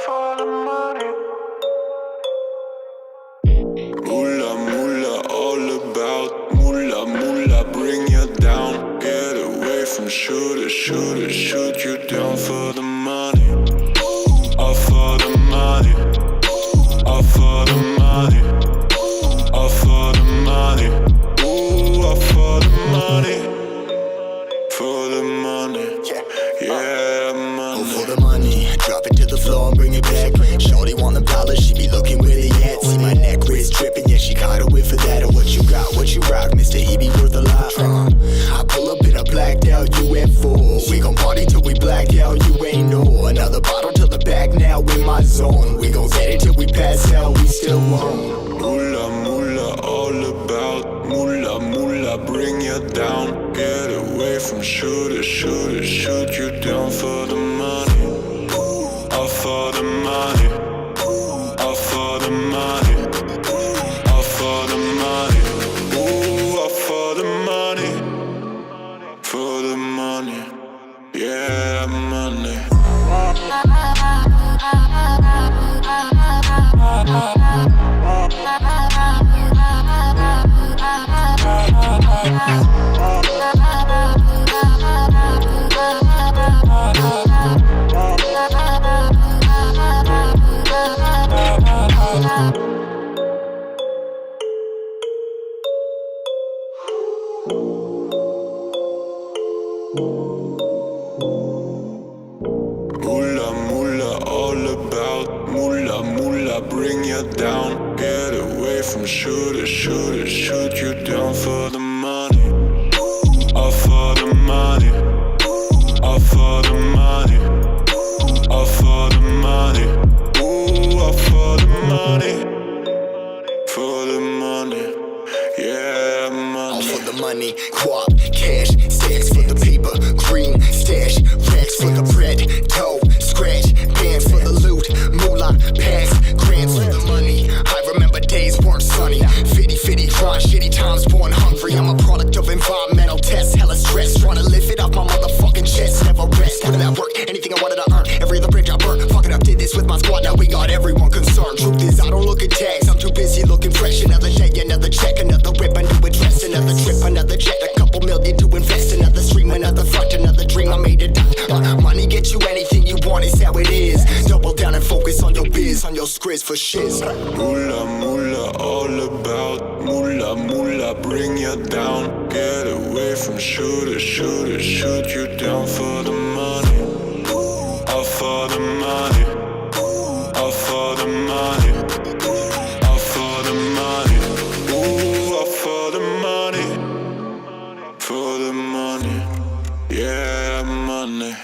for the money. Moolah, moolah, all about moolah, moolah, bring you down. Get away from shooters, shooters, shoot you down for the money. All for the money. All for the money. All for the money. Ooh, all for the money. For the money. Yeah, money. Oh, for the money. Drop it to the floor and bring it back. Shorty want the dollars, she be looking where they at. See my neck, wrist dripping, yeah, she caught a whiff for that. Or what you got, what you rock, Mr. He be worth a lot. I pull up in a blacked out UFO. We gon' party till we black out, you ain't know. Another bottle till the back now in my zone. We gon' get it till we pass out, we still won't. Moolah, moolah, all about moolah, moolah, bring you down. Get away from shooters, shooters, shoot you down for the money. All for the money. All for the money. All for the money. Ooh, all for the money. For the money. Yeah, money. Moolah, moolah, all about moolah, moolah, bring you down. Get away from shooters, shooters, shoot you down for the money. All for the money. All for the money. All for the money. Ooh, all for the money. For the money. Yeah, money. All for the money, guap, cash, stacks for the paper, green, stash, racks for the bread, dough, scratch, bands for the loot, moolah, packs, grants for the money. I remember days weren't sunny, fitty, grind, shitty times, born hungry. I'm a product of environmental tests, hella stress, trying to lift it off my motherfucking chest, never rest. Put in that work, anything I wanted to earn, every other bridge I burnt. Fuck it up, did this with my squad, now we got everyone concerned. Truth is, I don't look at tags, I'm too busy looking fresh. Another day, another check, another whip, a new address, another trip, another jet, a couple million to invest, another stream, another front, another dream I made it. Money get you anything you want, is how it is. Double down and focus on your biz, on your scriz for shiz. Moolah, moolah, all about moolah, moolah, bring you down. Get away from shooters, shooters, shoot you down for the money. All for the money. All for the money. All for the money. Ooh, all for the money. For the money. Yeah, money.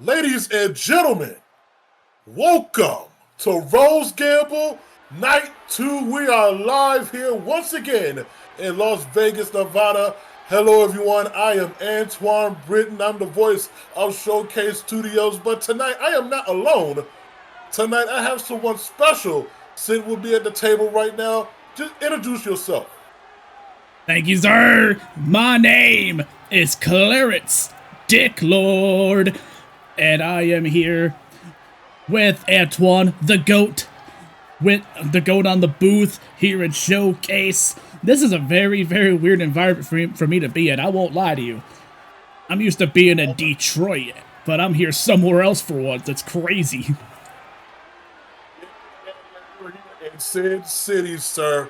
Ladies and gentlemen, welcome to Rose Gamble Night 2. We are live here once again in Las Vegas, Nevada. Hello everyone, I am Antoine Britton. I'm the voice of Showcase Studios, but tonight I am not alone. Tonight I have someone special sitting with me at the table right now. Just introduce yourself. Thank you, sir. My name is Clarence Dicklord, and I am here with Antoine, the GOAT, with the GOAT on the booth here at Showcase. This is a very, very weird environment for me to be in. I won't lie to you. I'm used to being in Detroit, but I'm here somewhere else for once. It's crazy. Sin City, sir.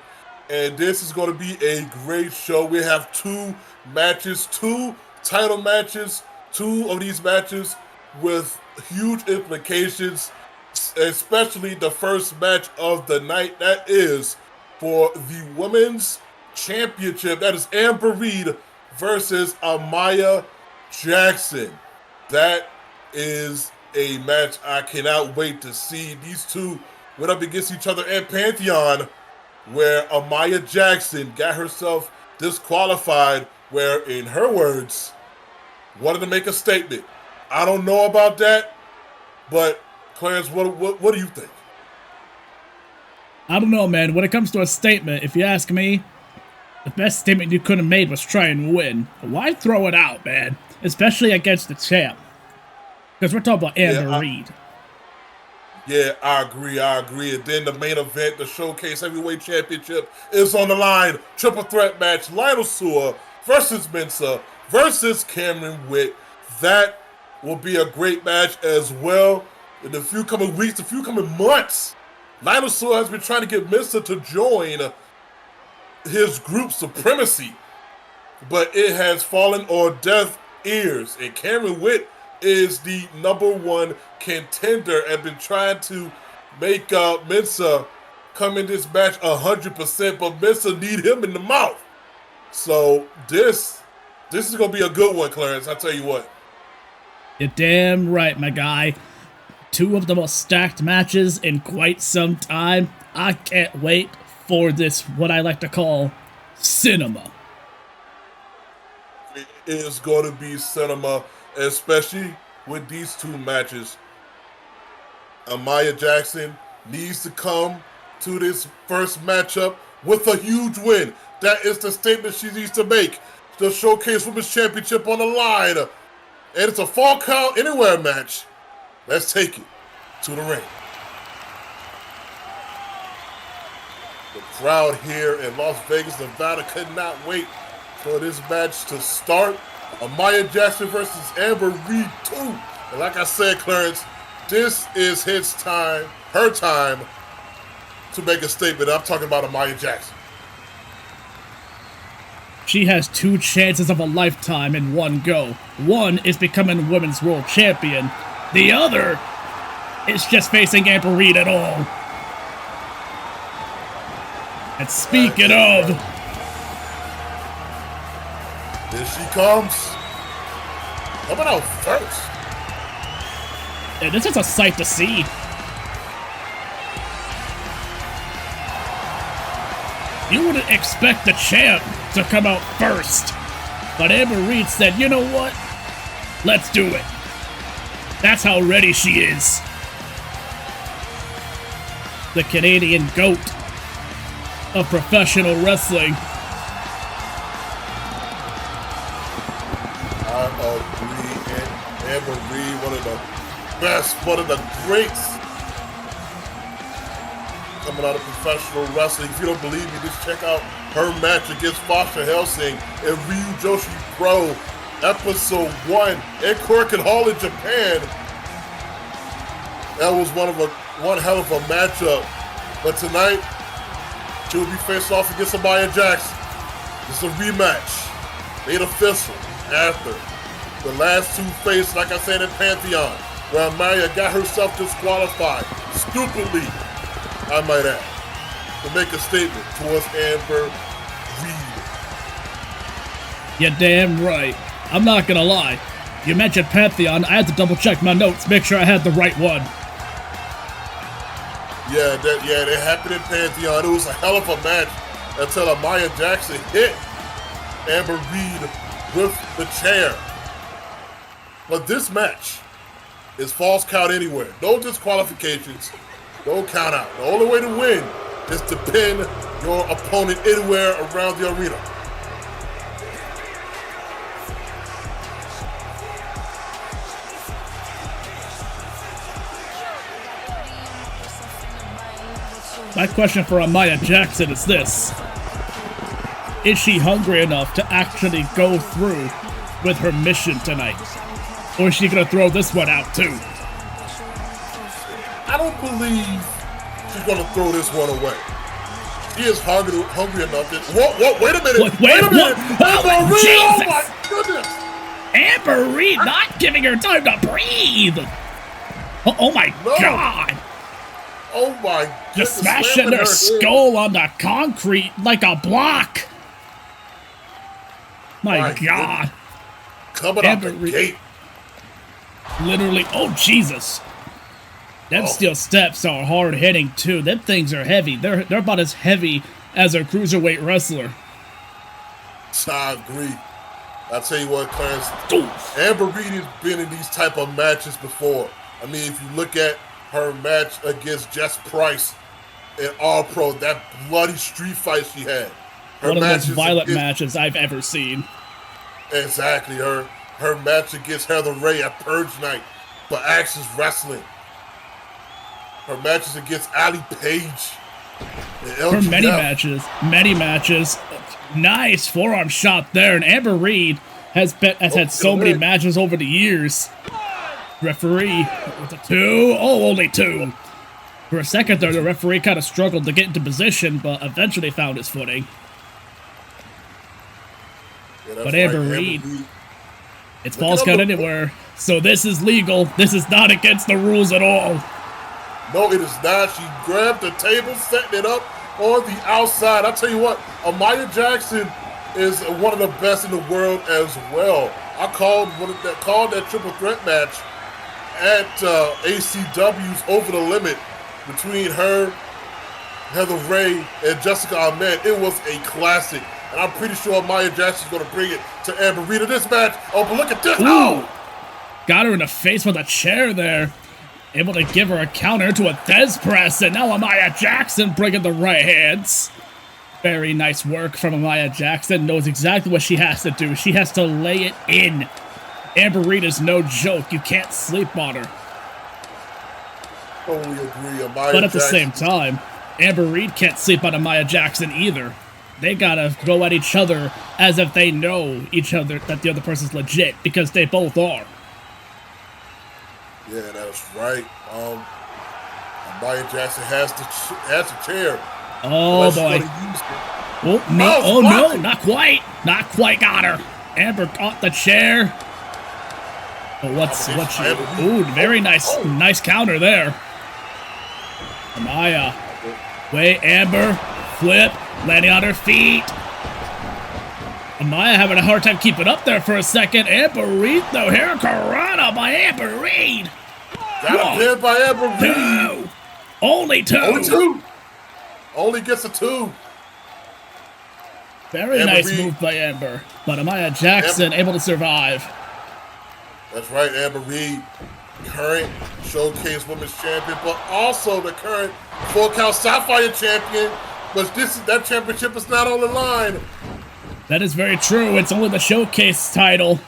And this is going to be a great show. We have two matches, two title matches, two of these matches with huge implications, especially the first match of the night. That is for the Women's Championship. That is Amber Reed versus Amaya Jackson. That is a match I cannot wait to see. These two went up against each other at Pantheon, where Amaya Jackson got herself disqualified, where, in her words, wanted to make a statement. I don't know about that, but Clarence, what do you think? I don't know, man. When it comes to a statement, if you ask me, the best statement you could have made was try and win. Why throw it out, man? Especially against the champ. Because we're talking about Amber Reed. Yeah, I agree. And then the main event, the Showcase Heavyweight Championship, is on the line. Triple threat match, Lionel versus MENSA versus Cameron Whitt. That will be a great match as well. In the few coming weeks, the few coming months, Lionel has been trying to get MENSA to join his group Supremacy, but it has fallen on deaf ears. And Cameron Whitt is the #1 contender and been trying to make MENSA come in this match 100%, but MENSA need him in the mouth. So this is gonna be a good one, Clarence. I tell you what. You're damn right, my guy. Two of the most stacked matches in quite some time. I can't wait for this, what I like to call cinema. It is going to be cinema, especially with these two matches. Amaya Jackson needs to come to this first matchup with a huge win. That is the statement she needs to make. The Showcase Women's Championship on the line. And it's a Fall Count Anywhere match. Let's take it to the ring. The crowd here in Las Vegas, Nevada could not wait for this match to start. Amaya Jackson versus Amber Reed 2. And like I said, Clarence, this is her time to make a statement. I'm talking about Amaya Jackson. She has two chances of a lifetime in one go. One is becoming Women's World Champion. The other is just facing Amber Reed at all. And speaking of... Here she comes. Coming out first. Yeah, this is a sight to see. You wouldn't expect the champ to come out first. But Amber Reed said, you know what? Let's do it. That's how ready she is. The Canadian GOAT of professional wrestling. I agree. And Amber Reed, one of the best, one of the greats coming out of professional wrestling. If you don't believe me, just check out her match against Fasha Helsing in Ryu Joshi Pro, episode 1 in Korakuen Hall in Japan. That was one hell of a matchup. But tonight, she will be faced off against Amaya Jackson. It's a rematch made official after the last two faced, like I said, in Pantheon, where Amaya got herself disqualified, stupidly, I might add, to make a statement towards Amber Reed. You're damn right. I'm not gonna lie. You mentioned Pantheon, I had to double check my notes, make sure I had the right one. Yeah, it happened in Pantheon. It was a hell of a match until Amaya Jackson hit Amber Reed with the chair. But this match is false count anywhere. No disqualifications, no count out. The only way to win is to pin your opponent anywhere around the arena. My question for Amaya Jackson is this. Is she hungry enough to actually go through with her mission tonight? Or is she gonna throw this one out too? I don't believe she's gonna throw this one away. He is hungry enough to. Whoa, wait a minute. Wait a minute. Amber Reed, Jesus. oh my goodness. Amber Reed not giving her time to breathe. Oh my God. Oh my goodness. Just smashing her skull on the concrete like a block. My God. Coming out the gate. Literally, oh Jesus. Them steel steps are hard hitting too. Them things are heavy. They're about as heavy as a cruiserweight wrestler. I agree. I'll tell you what, Clarence. Amber Reed has been in these type of matches before. I mean, if you look at her match against Jess Price in All Pro, that bloody street fight she had. One of the most violent matches I've ever seen. Exactly. Her match against Heather Ray at Purge Night for Access Wrestling. Her matches against Ali Page. For many matches. Nice forearm shot there. And Amber Reed has had so many matches over the years. Referee with a 2. Oh, only 2. For a second there, the referee kind of struggled to get into position, but eventually found his footing. Yeah, but Amber Reed, it's false count anywhere. So this is legal. This is not against the rules at all. No, it is not. She grabbed the table, setting it up on the outside. I tell you what, Amaya Jackson is one of the best in the world as well. I called that triple threat match at ACW's Over the Limit between her, Heather Ray, and Jessica Ahmed. It was a classic, and I'm pretty sure Amaya Jackson's going to bring it to Amber Reed in this match. Oh, but look at this! Oh, got her in the face with a chair there. Able to give her a counter to a Thez press, and now Amaya Jackson bringing the right hands. Very nice work from Amaya Jackson. Knows exactly what she has to do. She has to lay it in. Amber Reed is no joke. You can't sleep on her. Totally agree. Amaya but at the Jackson. same time, Amber Reed can't sleep on Amaya Jackson either. They gotta go at each other as if they know each other, that the other person's legit, because they both are. Yeah, that's right. Amaya Jackson has the chair. Oh boy. Oh no! Oh no! Not quite! Not quite got her. Amber caught the chair. But ooh, very nice, nice counter there. Amaya, wait, Amber, flip, landing on her feet. Amaya having a hard time keeping up there for a second. Amber Reed, though, Hurricanrana by Amber Reed. Got a pin by Amber Reed. 2. Only 2. Only 2. Only gets a 2. Very nice move by Amber. But Amaya Jackson able to survive. That's right, Amber Reed, current Showcase Women's Champion, but also the current Full Count Sapphire Champion. But that championship is not on the line. That is very true. It's only the Showcase title.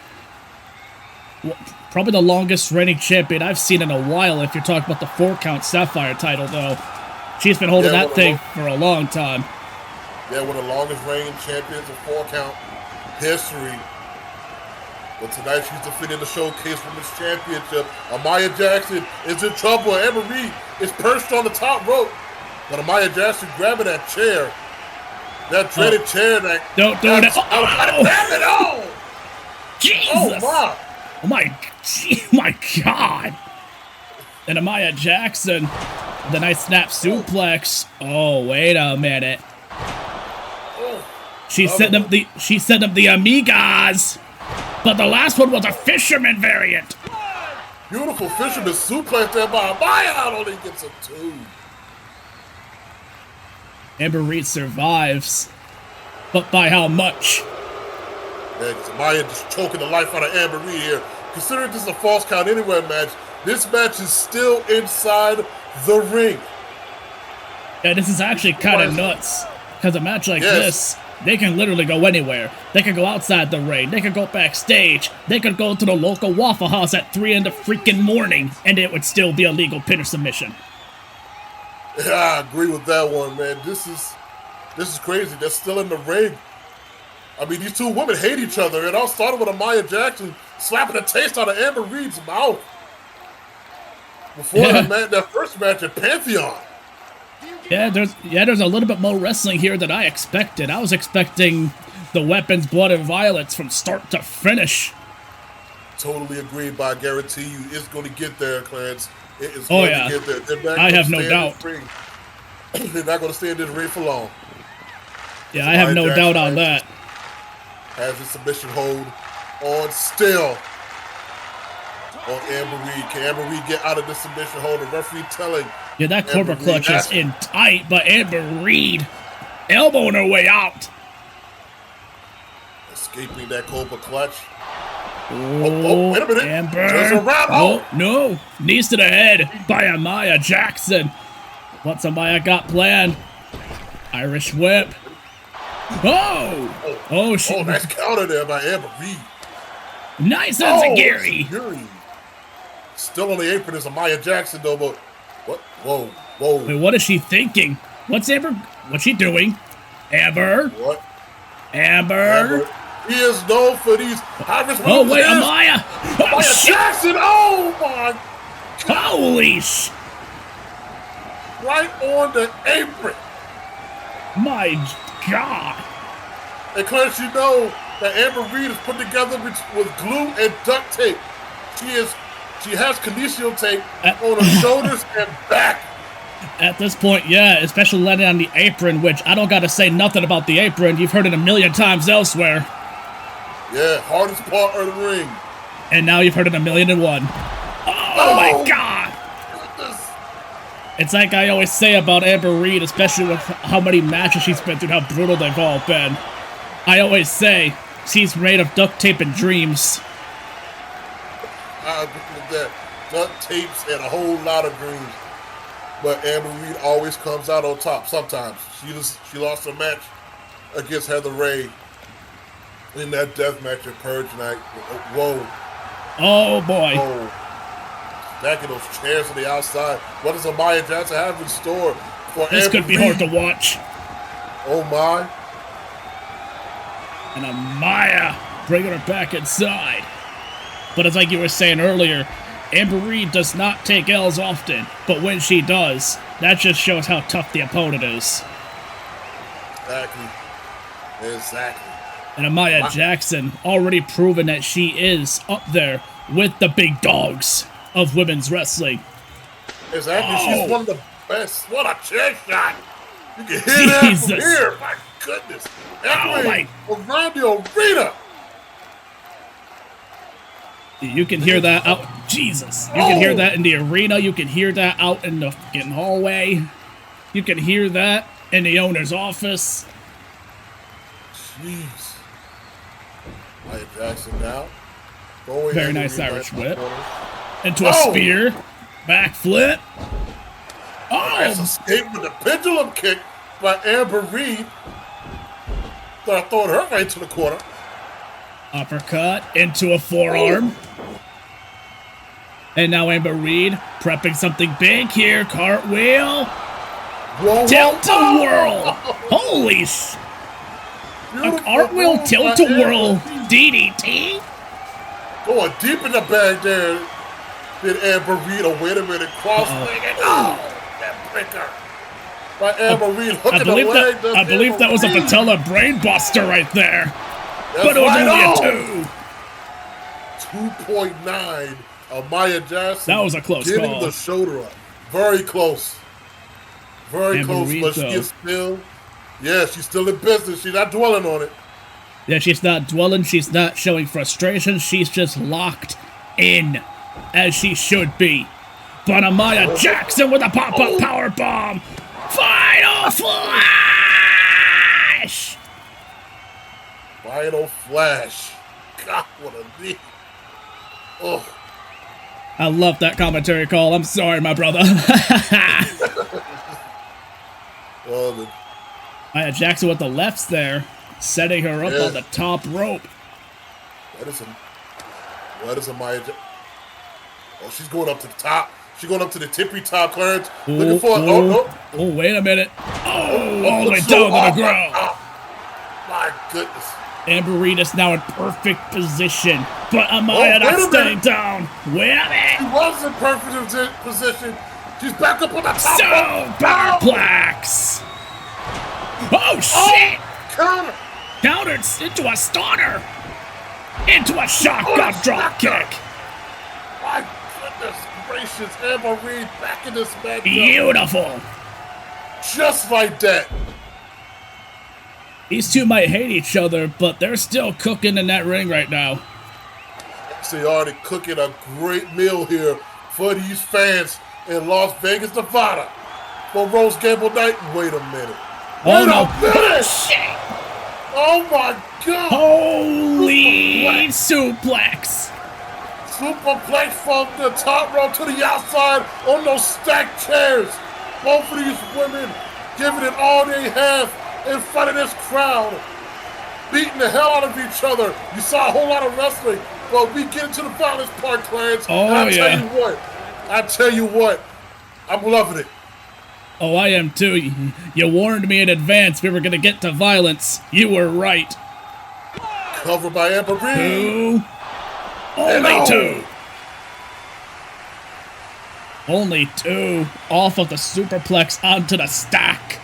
Probably the longest reigning champion I've seen in a while, if you're talking about the 4 Count Sapphire title, though. She's been holding that thing for a long time. Yeah, one of the longest reigning champions of 4 Count history. But tonight she's defending the Showcase Women's Championship. Amaya Jackson is in trouble. Amber Reed is perched on the top rope. But Amaya Jackson grabbing that chair. That dreaded chair that... Don't do it. Oh! Jesus! Oh my God! And Amaya Jackson, the nice snap suplex. Oh, wait a minute. She sent up the Amigas, but the last one was a fisherman variant. Beautiful fisherman suplex there by Amaya. Only gets a 2. Amber Reed survives, but by how much? Yeah, because Amaya just choking the life out of Amber Reed here. Considering this is a false count anywhere match, this match is still inside the ring. Yeah, this is actually kind of nuts, because a match like this, they can literally go anywhere. They can go outside the ring. They can go backstage. They could go to the local Waffle House at 3 in the freaking morning, and it would still be a legal pin or submission. Yeah, I agree with that one, man. This is crazy. They're still in the ring. I mean, these two women hate each other. It all started with Amaya Jackson slapping the taste out of Amber Reed's mouth before that first match at Pantheon. Yeah, there's a little bit more wrestling here than I expected. I was expecting the weapons, blood, and violets from start to finish. Totally agreed, but I guarantee you it's going to get there, Clarence. It is Oh, going yeah. to get there. I have no doubt. They're not going to stay in this ring for long. Yeah, I have no doubt on that. Has the submission hold on still on Amber Reed. Can Amber Reed get out of the submission hold? The referee telling. Yeah, that Cobra clutch is in tight, but Amber Reed elbowing her way out. Escaping that Cobra clutch. Oh, wait a minute. Amber. There's a wrap. Oh, no. Knees to the head by Amaya Jackson. What's Amaya got planned? Irish whip. Oh! Oh, nice counter there by Amber Reed. Nice enziguri. Still on the apron is Amaya Jackson, though, but what? Whoa. Wait, what is she thinking? What's she doing? Amber? What? Amber? He is known for these Irish. Oh, wait, Amaya! Amaya Jackson! Oh, my God! Holy sh... Right on the apron. My God. And Clarence, you know that Amber Reed is put together with glue and duct tape. She has kinesio tape on her shoulders and back. At this point, yeah, especially landing on the apron, which I don't gotta say nothing about the apron. You've heard it a million times elsewhere. Yeah, hardest part of the ring. And now you've heard it 1,000,001. Oh my God! Goodness. It's like I always say about Amber Reed, especially with how many matches she's been through, how brutal they've all been. I always say she's made of duct tape and dreams. I agree with that. Duct tapes and a whole lot of dreams. But Amber Reed always comes out on top. Sometimes she lost a match against Heather Ray in that death match at Purge Night. Whoa. Oh boy. Whoa. Stacking those chairs on the outside. What does Amaya Jackson have in store for This Amber could be Reed? hard to watch. Oh my. And Amaya bringing her back inside. But it's like you were saying earlier, Amber Reed does not take L's often, but when she does, that just shows how tough the opponent is. Exactly. And Amaya Jackson already proven that she is up there with the big dogs of women's wrestling. Exactly. Oh. She's one of the best. What a chair shot. You can hear that from here. My goodness. Echoing around the arena. You can hear that out. Jesus. You can hear that in the arena. You can hear that out in the fucking hallway. You can hear that in the owner's office. Jeez. Maya Jackson now. Going Very nice Irish whip. Into a spear. Backflip. Nice escape with the pendulum kick by Amber Reed. Throwing her right to the corner. Uppercut into a forearm. And now Amber Reed prepping something big here. Cartwheel. Tilt-a-whirl. Holy sh... A cartwheel tilt-a-whirl DDT? Going deep in the bag there. Did Amber Reed, wait a minute, cross-legged. Oh, that breaker. By Amber Reed hooking the leg. I believe that was a patella brain buster right there. That's but it was right only a 2. 2.9. Amaya Jackson. That was a close getting call. the shoulder up. Very close. Very Amber close, Reed, but she is still... Yeah, she's still in business. She's not dwelling on it. Yeah, she's not dwelling. She's not showing frustration. She's just locked in, as she should be. But Amaya Jackson with a pop-up power bomb. Final flash! Final flash. God, what a knee. Oh. I love that commentary call. I'm sorry, my brother. Amaya Jackson with the lefts there, setting her up on the top rope. What is Amaya Jackson? Oh, she's going up to the top. She's going up to the tippy top, Clarence. Looking for Oh, wait a minute. All the way down to the ground. My goodness. Amber Reed is now in perfect position, but Amaya not staying down. Wait a minute. She was in perfect position. She's back up on the top. Superplex! Oh, shit! Counter. Countered into a stunner! Into a shotgun drop kick! My goodness gracious, Amber Reed back in this match. Beautiful! Just like that. These two might hate each other, but they're still cooking in that ring right now. They already cooking a great meal here for these fans in Las Vegas, Nevada. For Rose Gamble night. Wait a minute. Oh Wait no! a minute. Shit! Oh my God! Holy suplex! Superplex from the top rope to the outside on those stacked chairs. Both of these women giving it all they have in front of this crowd. Beating the hell out of each other. You saw a whole lot of wrestling, but we get into the violence part, Clarence. Oh, and yeah. I tell you what, I'm loving it. Oh, I am too. You warned me in advance we were gonna get to violence. You were right. Covered by Amber Reed. Two. Only two. Only two. Off of the superplex onto the stack.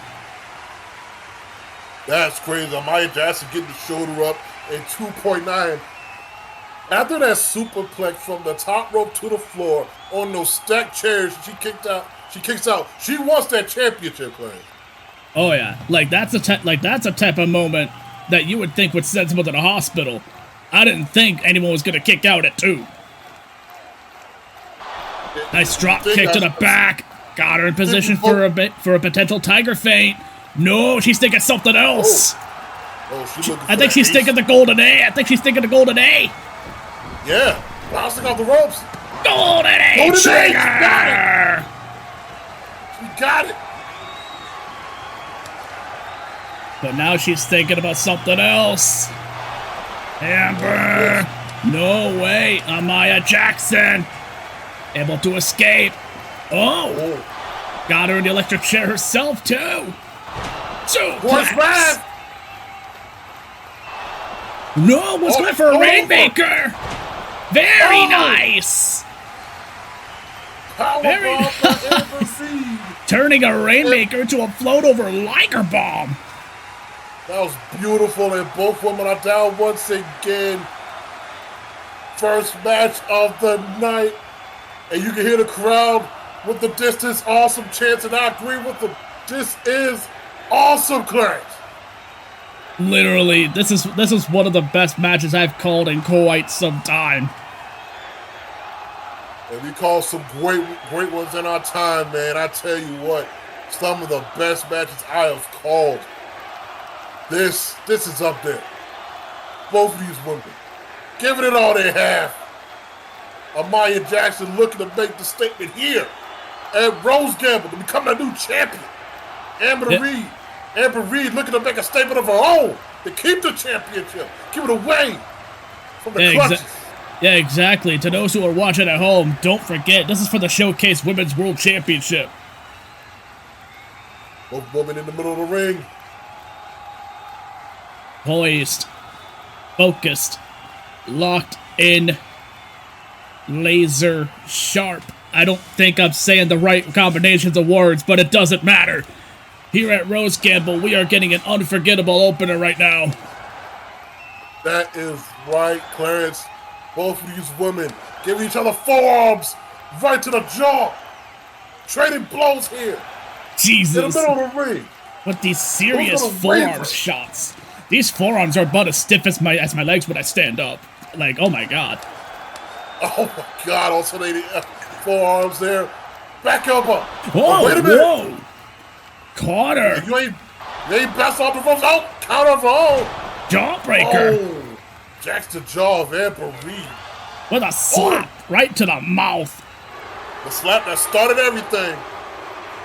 That's crazy. Amaya Jackson getting the shoulder up in 2.9. After that superplex from the top rope to the floor on those stacked chairs, she kicks out. She wants that championship, Clarence. Oh yeah, that's a type of moment that you would think would send someone to the hospital. I didn't think anyone was gonna kick out at 2. Nice drop kick to the back. Got her in position for a potential tiger feint. No, she's thinking something else. I think she's thinking the golden A. Yeah, bouncing off the ropes. Golden A trigger. She got it. But now she's thinking about something else. Amber. No way. Amaya Jackson. Able to escape. Oh. Got her in the electric chair herself, too. Suplex. No, was going for a Rainmaker. Very nice. Very nice. Turning a Rainmaker into a float over Liger Bomb. That was beautiful, and both women are down once again. First match of the night. And you can hear the crowd with the distance awesome chants, and I agree with them. This is awesome, Clarence. Literally, this is one of the best matches I've called in quite some time. And we called some great ones in our time, man. I tell you what, some of the best matches I have called. This is up there. Both of these women giving it all they have. Amaya Jackson looking to make the statement here at Rose Gamble to become a new champion. Amber Reed looking to make a statement of her own to keep the championship, keep it away from the clutches. Yeah, exactly. To those who are watching at home, don't forget, this is for the Showcase Women's World Championship. Both women in the middle of the ring. Poised, focused, locked in, laser sharp. I don't think I'm saying the right combinations of words, but it doesn't matter. Here at Rose Gamble, we are getting an unforgettable opener right now. That is right, Clarence. Both of these women giving each other forearms right to the jaw. Trading blows here. Jesus. In the middle of the ring. With these serious forearm shots. These forearms are about as stiff as my legs when I stand up. Like, oh my God. Oh my God, also they forearms there. Back elbow. Whoa, wait a minute. Whoa. Caught her. You ain't best off the ropes. Oh, counter for Jawbreaker. Oh, jacks the jaw of Amber Reed. With a slap right to the mouth. The slap that started everything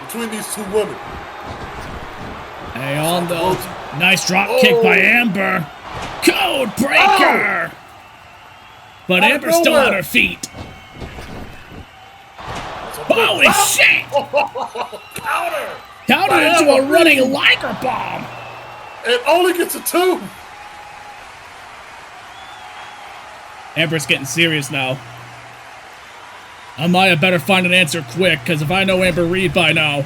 between these two women. Hey, on the nice drop kick by Amber. Code breaker. But Amber's still on her feet. Holy shit! Counter into a running Liger Bomb. It only gets a 2. Amber's getting serious now. Amaya better find an answer quick, because if I know Amber Reed by now.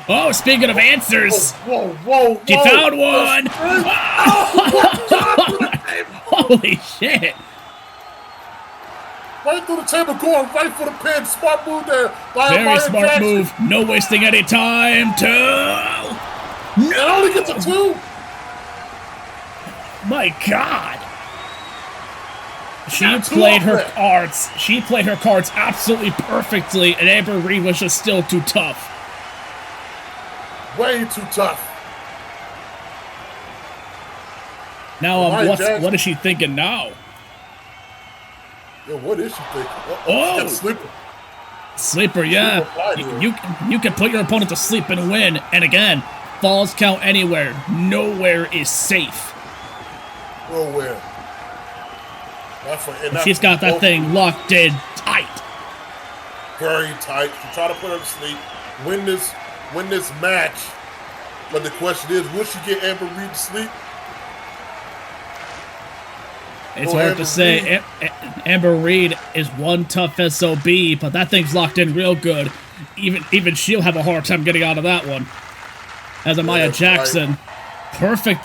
Oh, speaking of answers. Whoa. She found one. Holy shit. Right through the table, going right for the pin. Smart move there by Very Amaya smart Jackson. move. No wasting any time. 2. It only gets a 2. My God. She got 2 played off her that. cards. She played her cards absolutely perfectly, and Amber Reed was just still too tough. Way too tough. Now, Amaya Jackson. what is she thinking now? Yeah, what is she thinking? Oh! She got a sleeper. Sleeper, yeah. You can put your opponent to sleep and win. And again, falls count anywhere. Nowhere is safe. Nowhere. She's got that thing locked in tight. Very tight. She tried to put her to sleep. Win this match. But the question is, will she get Amber Reed to sleep? It's hard to say. Amber Reed is one tough SOB, but that thing's locked in real good. Even she'll have a hard time getting out of that one. As Amaya Jackson, perfect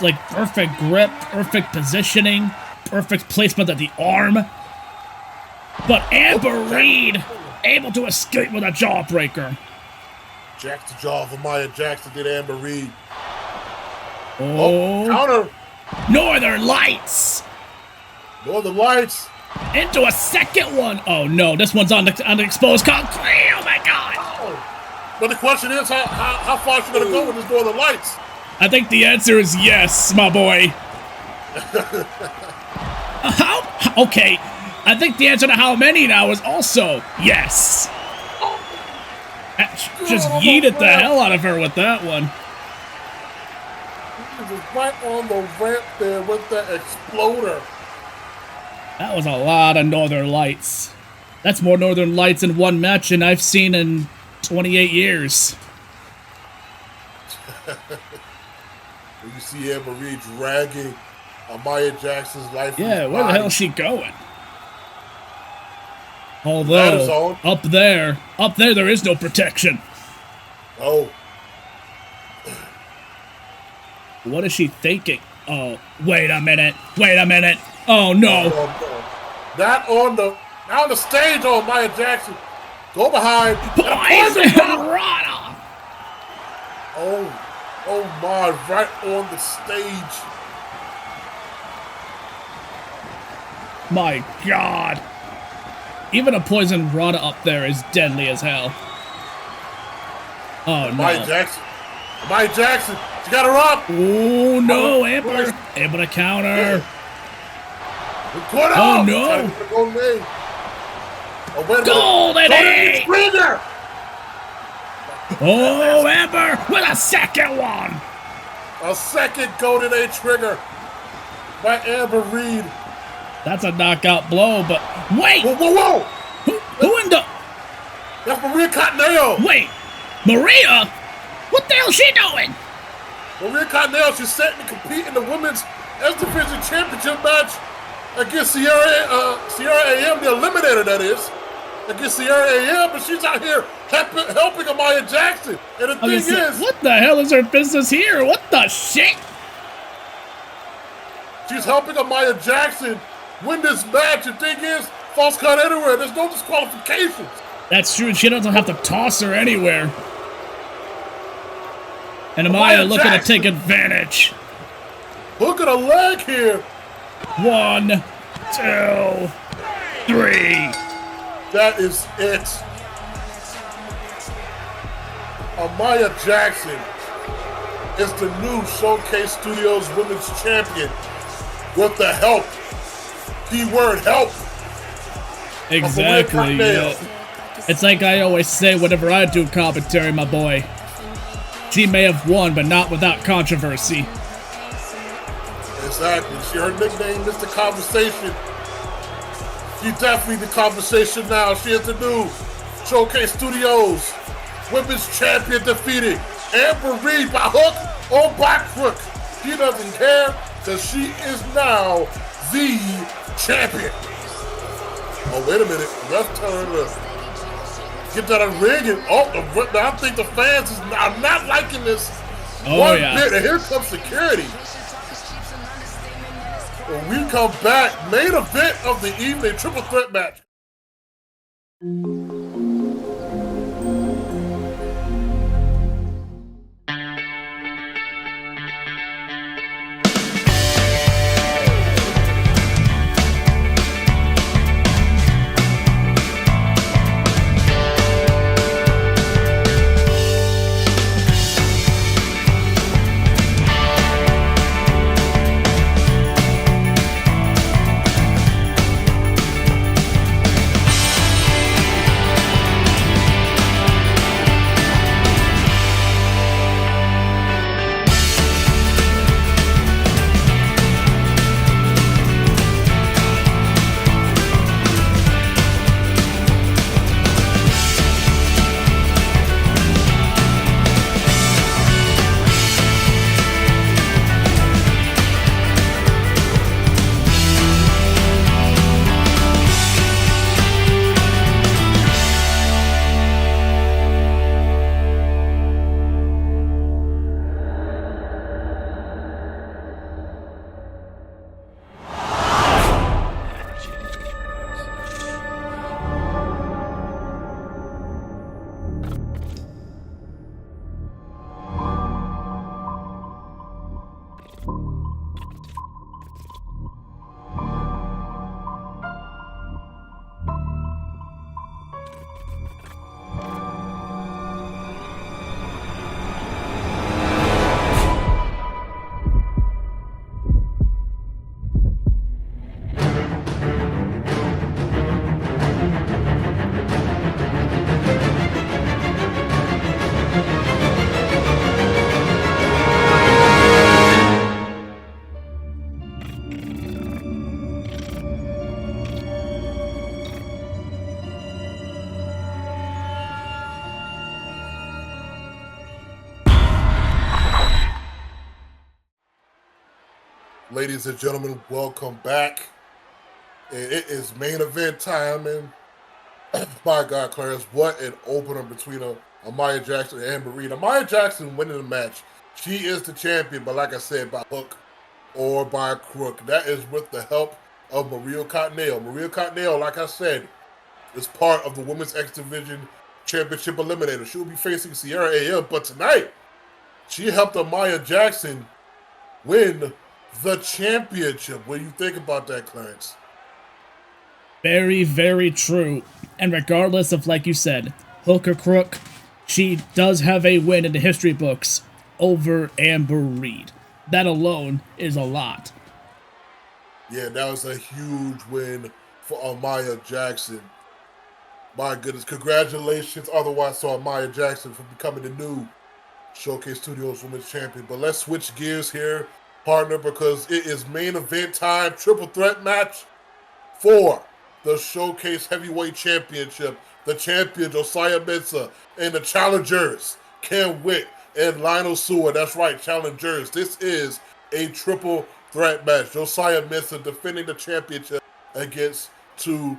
grip, perfect positioning, perfect placement of the arm. But Amber Reed able to escape with a jawbreaker. Jack's the jaw of Amaya Jackson did Amber Reed. Oh, counter. Northern Lights. Northern Lights. Into a second one. Oh no, this one's on the exposed concrete. Oh my God. Oh. But the question is, how far is she gonna go with this Northern Lights? I think the answer is yes, my boy. How? Okay. I think the answer to how many now is also yes. Just yeeted the hell out of her with that one. He was right on the ramp there with the exploder. That was a lot of Northern Lights. That's more Northern Lights in one match than I've seen in 28 years. You see Amber Reed dragging Amaya Jackson's life. Yeah, where the hell is she going? Although, up there there is no protection. Oh. What is she thinking? Oh, wait a minute. Oh, no. Not on the stage, oh, Amaya Jackson. Go behind. Poison Rana. Oh my, right on the stage. My God. Even a poison Rana up there is deadly as hell. Oh, no. Amaya Jackson. She got her up. Oh, no, Amber. Able to counter. Oh, no. Golden Egg. Trigger. Oh, Amber with a second one. A second Golden Age trigger by Amber Reed. That's a knockout blow, but wait. Whoa. Who in the... That's Maria Cottonelle. Wait. Maria? What the hell is she doing? Maria Cottonelle, she's set to compete in the Women's S Division Championship match against Sierra AM, the Eliminator, that is. Against Sierra AM, but she's out here helping Amaya Jackson. And the thing is... What the hell is her business here? What the shit? She's helping Amaya Jackson win this match. The thing is, false count anywhere. There's no disqualifications. That's true. She doesn't have to toss her anywhere. And Amaya looking to take advantage. Look at a leg here. 1, 2, 3. That is it. Amaya Jackson is the new Showcase Studios Women's Champion with the help. Keyword help. Exactly. Yeah. It's like I always say whenever I do commentary, my boy. She may have won, but not without controversy. Exactly. Her nickname is The Conversation. She's definitely the conversation now. She is the new Showcase Studios Women's Champion, defeating Amber Reed by hook or by crook. She doesn't care because she is now the champion. Oh, wait a minute. Let's turn it up. Get to the ring and I think the fans are not liking this one bit. And here comes security. When we come back, main event of the evening, triple threat match. Ladies and gentlemen, welcome back. And it is main event time, and my God, Clarence, what an opener between Amaya Jackson and Amber Reed. Amaya Jackson winning the match. She is the champion, but like I said, by hook or by crook. That is with the help of Maria Cottonelle. Maria Cottonelle, like I said, is part of the Women's X Division Championship Eliminator. She will be facing Sierra AM, but tonight, she helped Amaya Jackson win the championship. What do you think about that, Clarence? Very, very true. And regardless of, like you said, hook or crook, she does have a win in the history books over Amber Reed. That alone is a lot. Yeah, that was a huge win for Amaya Jackson. My goodness, congratulations otherwise to Amaya Jackson for becoming the new Showcase Studios Women's Champion. But let's switch gears here, partner, because it is main event time, triple threat match for the Showcase Heavyweight Championship. The champion, Josiah Mensa, and the challengers, Ken Whitt and Lionel Seward. That's right, challengers. This is a triple threat match. Josiah Mensa defending the championship against two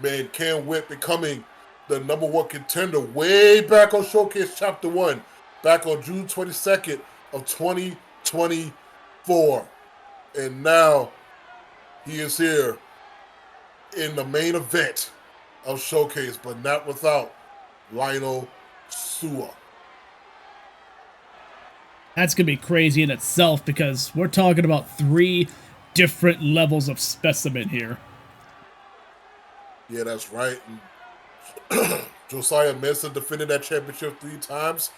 men. Ken Whitt becoming the #1 contender way back on Showcase Chapter 1, back on June 22nd of 2024. And now he is here in the main event of Showcase, but not without Lionel Seward. That's going to be crazy in itself because we're talking about 3 different levels of specimen here. Yeah, that's right. Josiah Mensa defended that championship 3 times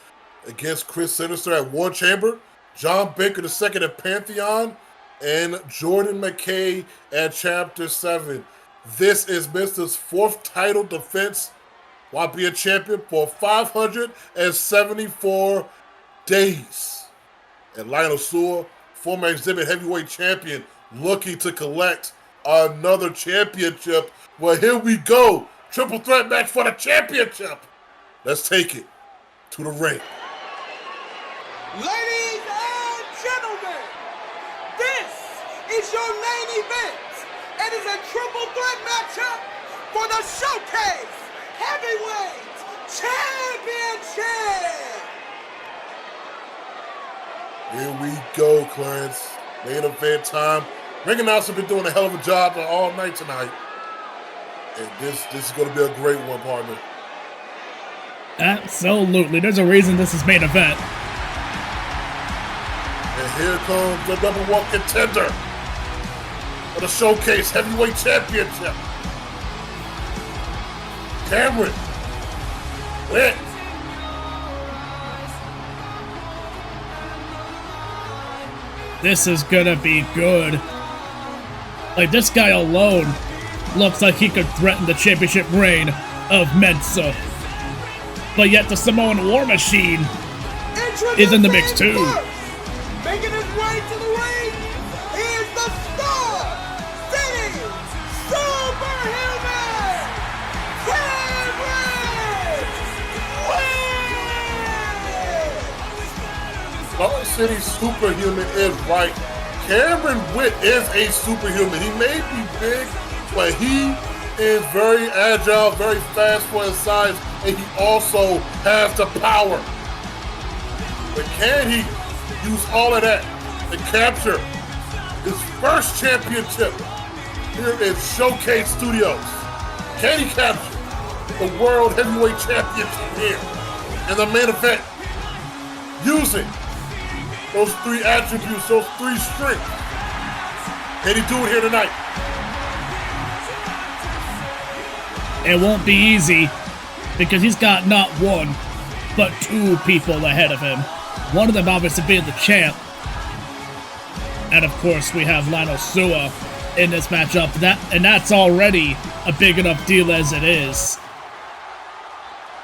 against Chris Sinister at War Chamber, John Baker II at Pantheon, and Jordan McKay at Chapter 7. This is Mensa's 4th title defense while being champion for 574 days. And Lionel Seward, former Exhibit Heavyweight Champion, looking to collect another championship. Well, here we go. Triple threat match for the championship. Let's take it to the ring. Ladies and gentlemen, this is your main event. It is a triple threat matchup for the Showcase Heavyweight Championship! Here we go, Clarence. Main event time. Ring announcer been doing a hell of a job all night tonight. And this is going to be a great one, partner. Absolutely. There's a reason this is main event. And here comes the #1 contender for the Showcase Heavyweight Championship. Cameron Whitt. This is gonna be good. Like, this guy alone looks like he could threaten the championship reign of MENSA. But yet the Samoan War Machine is in the mix too. First, making his way to the ring is the Star City Superhuman, Cameron Whitt! Star City Superhuman is right. Cameron Whitt is a superhuman. He may be big, but he is very agile, very fast for his size, and he also has the power. But can he use all of that to capture his first championship here in Showcase Studios? Can he capture the World Heavyweight Championship here in the main event using those 3 attributes, those 3 strengths? Can he do it here tonight? It won't be easy because he's got not 1, but 2 people ahead of him. One of them obviously being the champ. And of course we have Lionel in this matchup. And that's already a big enough deal as it is.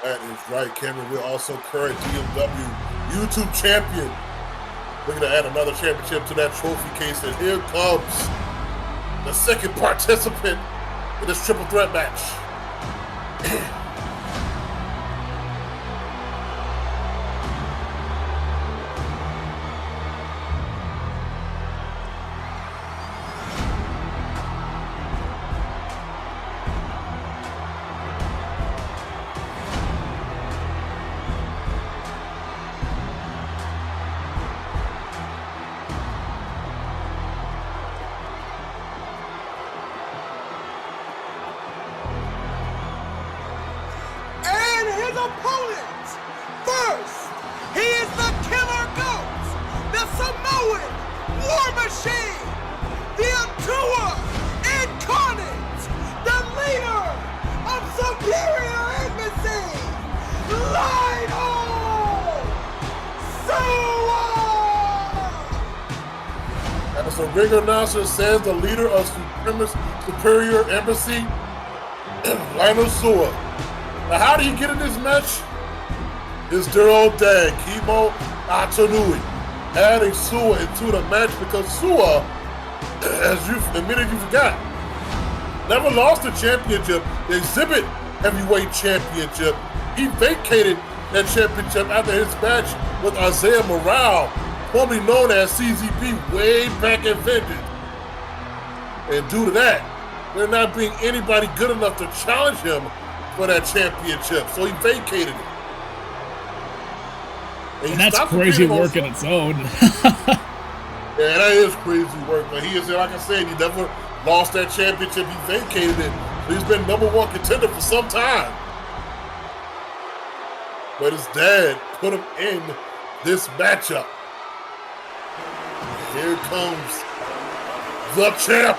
That is right. Cameron Whitt, also current DMW YouTube champion. Looking to add another championship to that trophy case. And here comes the second participant in this triple threat match. Opponent. First, he is the Killer Goat, the Samoan War Machine, the Antoine Incarnate, the leader of Superior Embassy, Lionel! As the ring announcer says, the leader of Superior Embassy, Lionel. Now, how did he get in this match? His dear old dad, Kimo Atanui, adding Sua into the match because Sua, as you admitted you forgot, never lost the championship, the Exhibit Heavyweight Championship. He vacated that championship after his match with Isaiah Morale, formerly known as CZB, way back in Vengeance. And due to that, there not being anybody good enough to challenge him for that championship, so he vacated it. And that's crazy work in its own. Yeah, that is crazy work, but he is, like I said, he never lost that championship, he vacated it. So he's been #1 contender for some time. But his dad put him in this matchup. Here comes the champ.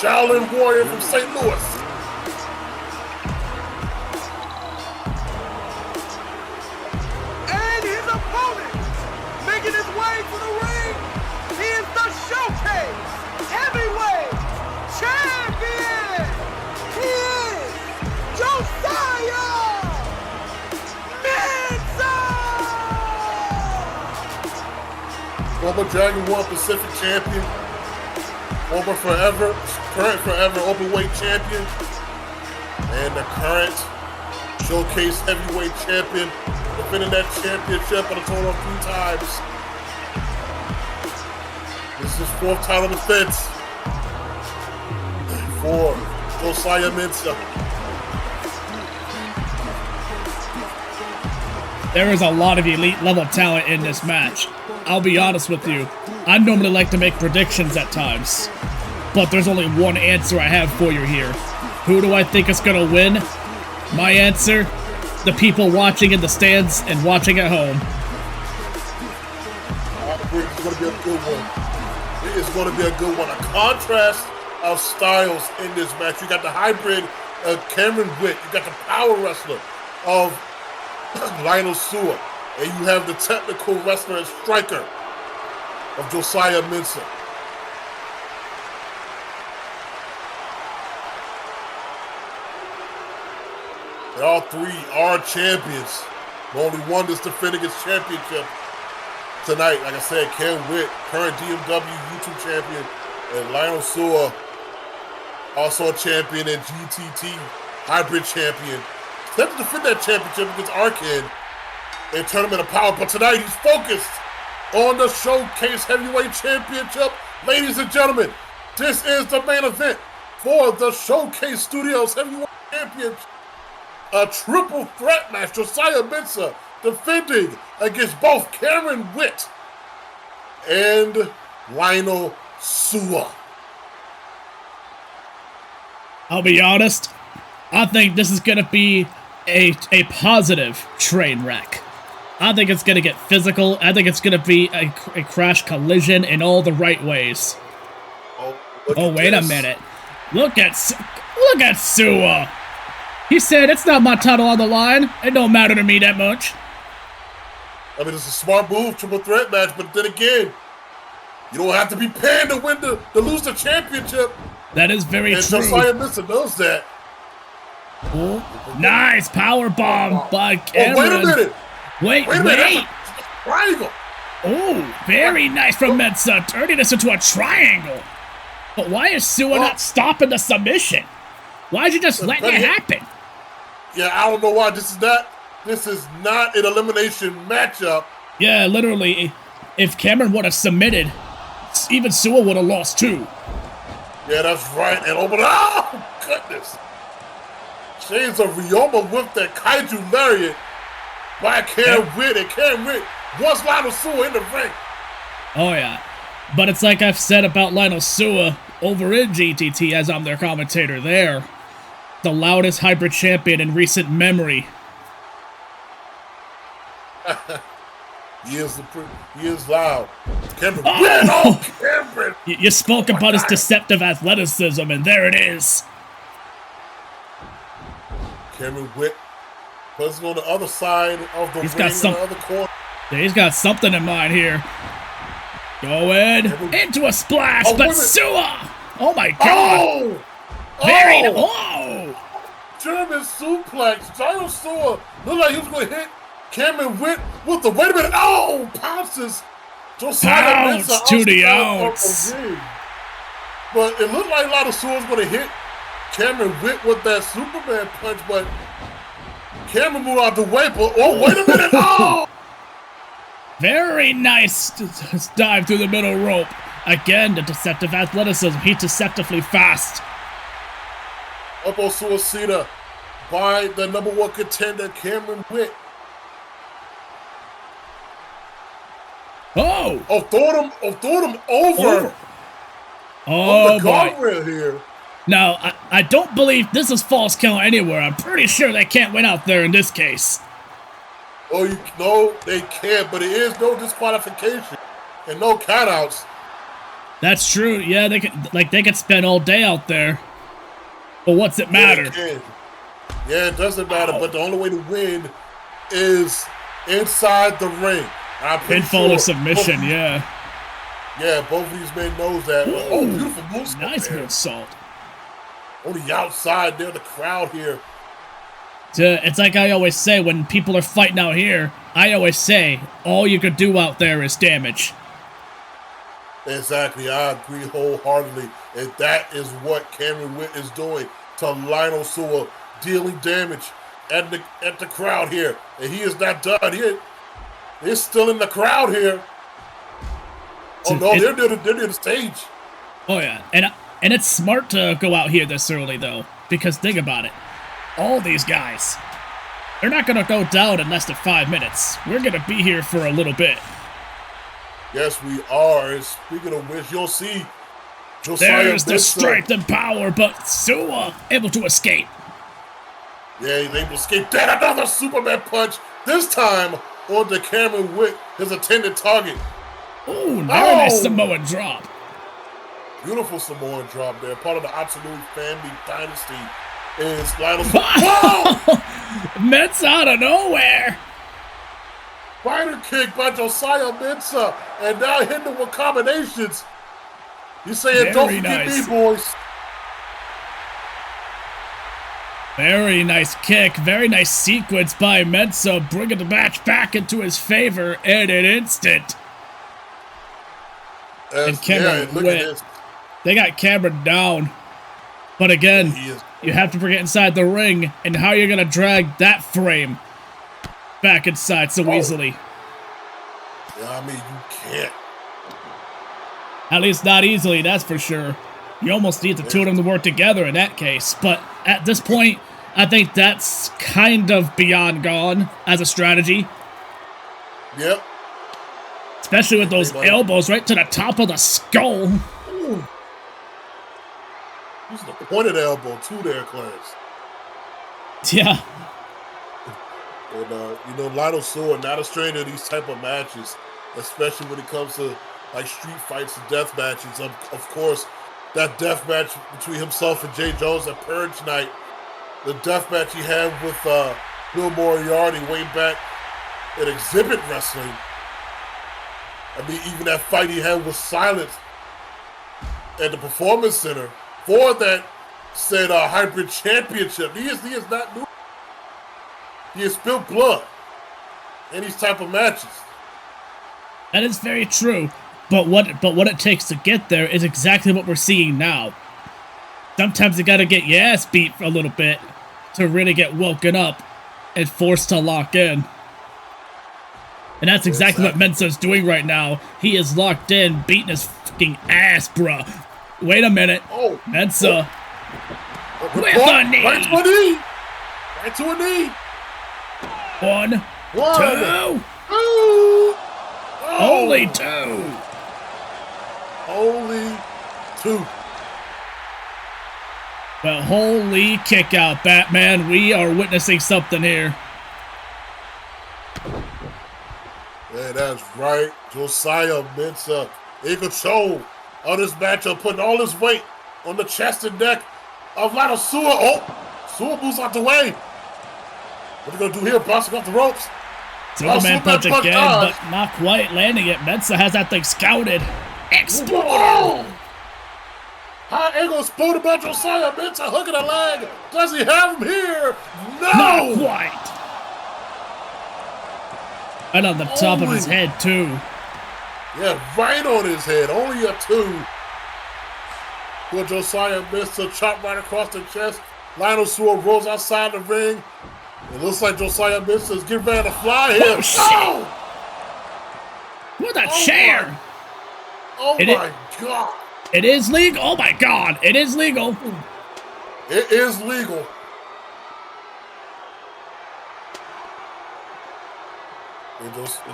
Shaolin Warrior from St. Louis. And his opponent, making his way to the ring, he is the Showcase Heavyweight Champion. He is Josiah MENSA! Former Dragon 1 Pacific champion. Former current forever openweight champion, and the current Showcase Heavyweight champion, defending that championship on a total of 3 times. This is his 4th title defense for Josiah MENSA. There is a lot of elite level talent in this match. I'll be honest with you. I normally like to make predictions at times, but there's only one answer I have for you here. Who do I think is gonna win? My answer, the people watching in the stands and watching at home. It's going to be a good one. It is going to be a good one. A contrast of styles in this match. You got the hybrid of Cameron Whitt. You got the power wrestler of Lionel Sua. And you have the technical wrestler and striker of Josiah MENSA. And all three are champions. The only one that's defending his championship tonight. Like I said, Cam Whitt, current DMW YouTube champion, and Lionel Sua, also a champion and GTT hybrid champion. Set to defend that championship against Arkin in Tournament of Power, but tonight he's focused on the Showcase Heavyweight Championship. Ladies and gentlemen, this is the main event for the Showcase Studios Heavyweight Championship. A triple threat match. Josiah MENSA defending against both Cameron Whitt and Lionel Sua. I'll be honest, I think this is gonna be a positive train wreck. I think it's gonna get physical. I think it's gonna be a crash collision in all the right ways. Oh, wait a minute. Look at Sua. He said, it's not my title on the line. It don't matter to me that much. I mean, it's a smart move, triple threat match, but then again, you don't have to be paying to win to lose the championship. That is very and true. And Josiah MENSA knows that. Oh, nice power bomb by Cameron. Oh, wait a minute. Wait. That's a triangle. Oh, very nice from MENSA, turning this into a triangle. But why is Sua not stopping the submission? Why'd you just let it happen? Yeah, I don't know why. This is not an elimination matchup. Yeah, literally, if Cameron would have submitted, even Sua would have lost too. Yeah, that's right. And oh goodness. Shades of Ryoma with that Kaiju Lariat by Cam Whitt. And Cam Whitt wants Lionel Sua in the ring. Oh, yeah. But it's like I've said about Lionel Sua over in GTT, as I'm their commentator there. The loudest hybrid champion in recent memory. He is loud. Cameron Whitt. Oh, Cameron. You spoke about his deceptive athleticism, and there it is. Cameron Whitt puts on the other side of the ring in the other corner. Yeah, he's got something in mind here. Going into a splash, but Sua! Oh my God! German suplex. Lionel Sua looked like he was going to hit Cameron Whitt with the wait a minute. Oh, pounces. Josiah MENSA to the outs. But it looked like Lionel Sua was going to hit Cameron Whitt with that Superman punch, but Cameron moved out the way. But oh, wait a minute. Oh! Very nice dive through the middle rope. Again, the deceptive athleticism. He's deceptively fast. Elbow suicida by the #1 contender, Cameron Whitt. Oh! Oh, throwing him over. Oh, the guardrail here. Now, I don't believe this is false count anywhere. I'm pretty sure they can't win out there in this case. Oh, no, they can't, but it is no disqualification and no countouts. That's true. Yeah, they could spend all day out there. But what's it matter? Yeah, it doesn't matter, but the only way to win is inside the ring. Pinfall or submission, yeah. Yeah, both of these men knows that. Ooh, oh, beautiful moonsault. Nice moonsault. On the outside there, the crowd here. It's like I always say when people are fighting out here, I always say, all you could do out there is damage. Exactly, I agree wholeheartedly. And that is what Cameron Whitt is doing to Lionel Sua, dealing damage at the crowd here. And he is not done. He's still in the crowd here. Oh no, they're near the stage. Oh yeah, and it's smart to go out here this early though, because think about it, all these guys, they're not gonna go down in less than 5 minutes. We're gonna be here for a little bit. Yes, we are. And speaking of which, you'll see Josiah There's the MENSA. strength and power, but Sua able to escape. Yeah, he's able to escape that. Another Superman punch. This time on the Cameron Whitt, his intended target. Ooh, very nice Samoan drop. Beautiful Samoan drop there. Part of the Absolute Family Dynasty is Lionel. MENSA out of nowhere. Spider kick by Josiah MENSA. And now hitting with combinations. He's saying, don't forget me, boys. Very nice kick. Very nice sequence by MENSA, bringing the match back into his favor in an instant. And Cameron Whitt. They got Cameron down. But again, you have to bring it inside the ring, and how you're going to drag that frame back inside so easily. Yeah, I mean, you can't. At least not easily, that's for sure. You almost need the two of them to work together in that case. But at this point, I think that's kind of beyond gone as a strategy. Yep. Especially with those elbows right to the top of the skull. Ooh. He's the pointed elbow too there, Clarence. Yeah. And, you know, Lionel Sua, not a stranger to these type of matches, especially when it comes to like street fights and death matches. Of course, that death match between himself and Jay Jones at Purge Night, the death match he had with Bill Moriarty way back at Exhibit Wrestling. I mean, even that fight he had with Silence at the Performance Center for that said hybrid championship. He is not new. He has spilled blood in these type of matches. That is very true. But what it takes to get there is exactly what we're seeing now. Sometimes you gotta get your ass beat for a little bit to really get woken up and forced to lock in. And that's exactly what MENSA's doing right now. He is locked in, beating his fucking ass, bruh. Wait a minute. MENSA. With a knee. Right to a knee. Right to a knee. One. Two. Only two. Only two. Well, holy kick out, Batman. We are witnessing something here. Yeah, that's right. Josiah MENSA in control of this matchup, putting all his weight on the chest and neck of Lionel Sua. Oh, Sua moves out the way. What are you going to do here? Bouncing off the ropes. Superman punch again, but not quite landing it. MENSA has that thing scouted. Exploder! High angle exploder by Josiah MENSA, hooking a leg. Does he have him here? No! Not quite. Right on the top of his head, too. Yeah, right on his head. Only a two. Will Josiah MENSA chop right across the chest. Lionel Sua rolls outside the ring. It looks like Josiah MENSA is getting ready to fly here. Oh, shit! What a chair! Oh my God! It is legal. Oh my God! It is legal. It is legal.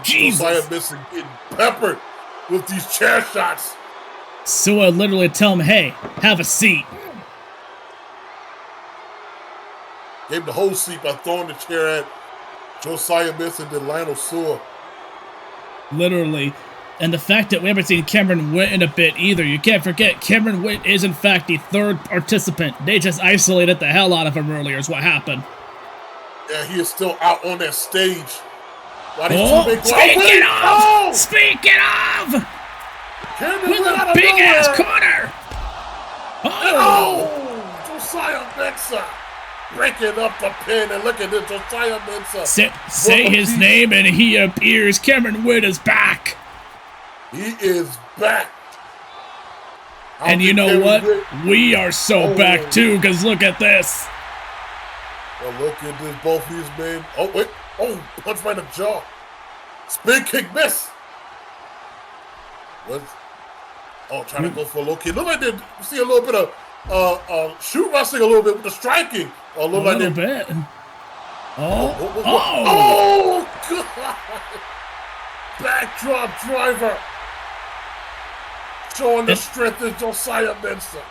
Jesus! Josiah MENSA getting peppered with these chair shots. Sua literally tell him, "Hey, have a seat." Gave him the whole seat by throwing the chair at Josiah MENSA and then Lionel Sua. Literally. And the fact that we haven't seen Cameron Whitt in a bit either. You can't forget, Cameron Whitt is in fact the third participant. They just isolated the hell out of him earlier is what happened. Yeah, he is still out on that stage. Speaking of! Cameron With Whitt a big-ass corner! Josiah MENSA breaking up the pin, and look at this, Josiah MENSA. Say his name and he appears. Cameron Whitt is back. He is back. And you know what? We are so back too, because look at this. Well, look at this, both these men. Oh, wait. Oh, punch right in the jaw. Spin kick miss. Trying to go for a low kick. Look like they see a little bit of shoot wrestling a little bit with the striking. A little bit. Oh, God. Backdrop driver. Showing the strength of Josiah MENSA.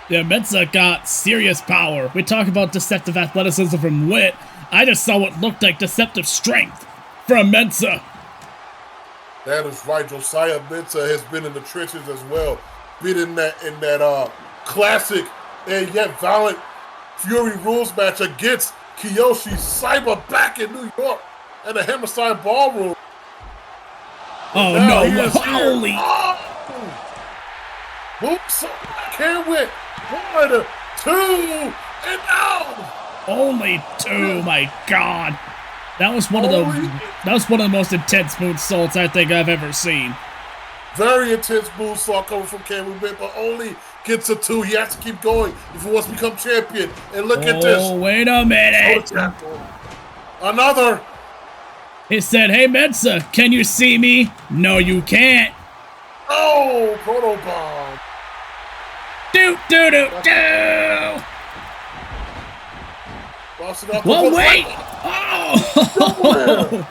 Yeah, MENSA got serious power. We talk about deceptive athleticism from Whitt. I just saw what looked like deceptive strength from MENSA. That is right. Josiah MENSA has been in the trenches as well. Been in that classic and yet violent Fury Rules match against Kiyoshi Saiba back in New York at the Hammerstein Ballroom. Oh no! Holy! Oops! Can't win. 1, 2, and out. Only 2. My God, that was one of the most intense moonsaults I think I've ever seen. Very intense moonsault coming from Cameron Whitt, but only gets a 2. He has to keep going if he wants to become champion. And look at this. Oh, wait a minute. Another. He said, "Hey MENSA, can you see me?" "No, you can't." Oh, proto bomb. Do. Whoa, wait! Oh!